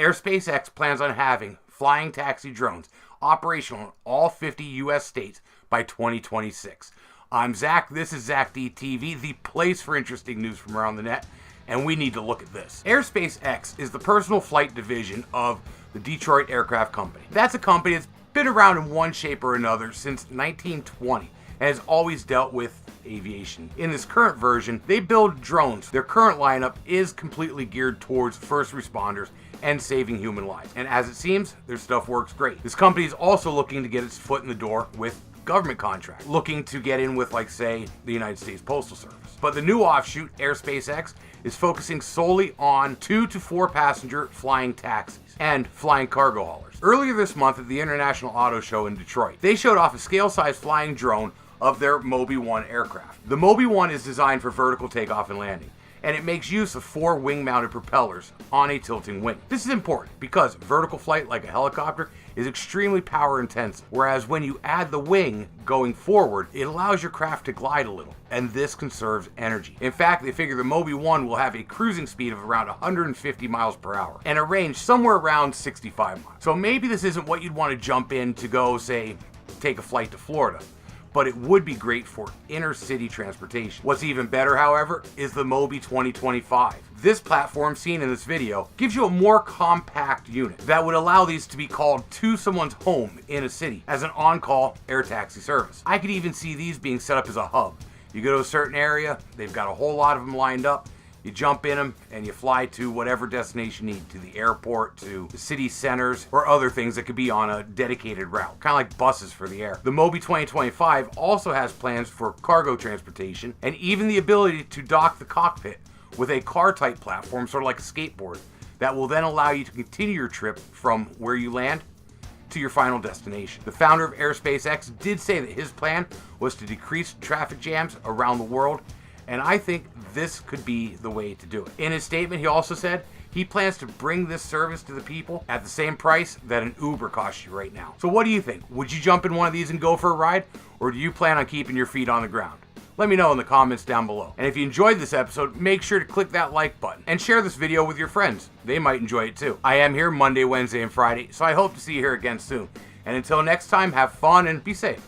AirspaceX plans on having flying taxi drones operational in all 50 U.S. states by 2026. I'm Zach, this is ZakDTV, the place for interesting news from around the net, and we need to look at this. AirspaceX is the personal flight division of the Detroit Aircraft Company. That's a company that's been around in one shape or another since 1920 and has always dealt with aviation. In this current version, they build drones. Their current lineup is completely geared towards first responders and saving human lives. And as it seems, their stuff works great. This company is also looking to get its foot in the door with government contract, looking to get in with, like, say, the United States Postal Service. But the new offshoot, AirspaceX, is focusing solely on 2 to 4 passenger flying taxis and flying cargo haulers. Earlier this month at the International Auto Show in Detroit, they showed off a scale-sized flying drone of their MOBI 1 aircraft. The MOBI 1 is designed for vertical takeoff and landing, and it makes use of 4 wing-mounted propellers on a tilting wing. This is important because vertical flight, like a helicopter, is extremely power-intensive, whereas when you add the wing going forward, it allows your craft to glide a little, and this conserves energy. In fact, they figure the MOBI 1 will have a cruising speed of around 150 miles per hour and a range somewhere around 65 miles. So maybe this isn't what you'd want to jump in to go, say, take a flight to Florida, but it would be great for inner-city transportation. What's even better, however, is the MOBI 2025. This platform seen in this video gives you a more compact unit that would allow these to be called to someone's home in a city as an on-call air taxi service. I could even see these being set up as a hub. You go to a certain area, they've got a whole lot of them lined up, you jump in them and you fly to whatever destination you need, to the airport, to the city centers, or other things that could be on a dedicated route, kind of like buses for the air. The MOBI 2025 also has plans for cargo transportation and even the ability to dock the cockpit with a car-type platform, sort of like a skateboard, that will then allow you to continue your trip from where you land to your final destination. The founder of AirspaceX did say that his plan was to decrease traffic jams around the world, and I think this could be the way to do it. In his statement, he also said he plans to bring this service to the people at the same price that an Uber costs you right now. So what do you think? Would you jump in one of these and go for a ride, or do you plan on keeping your feet on the ground? Let me know in the comments down below. And if you enjoyed this episode, make sure to click that like button and share this video with your friends. They might enjoy it too. I am here Monday, Wednesday, and Friday, so I hope to see you here again soon. And until next time, have fun and be safe.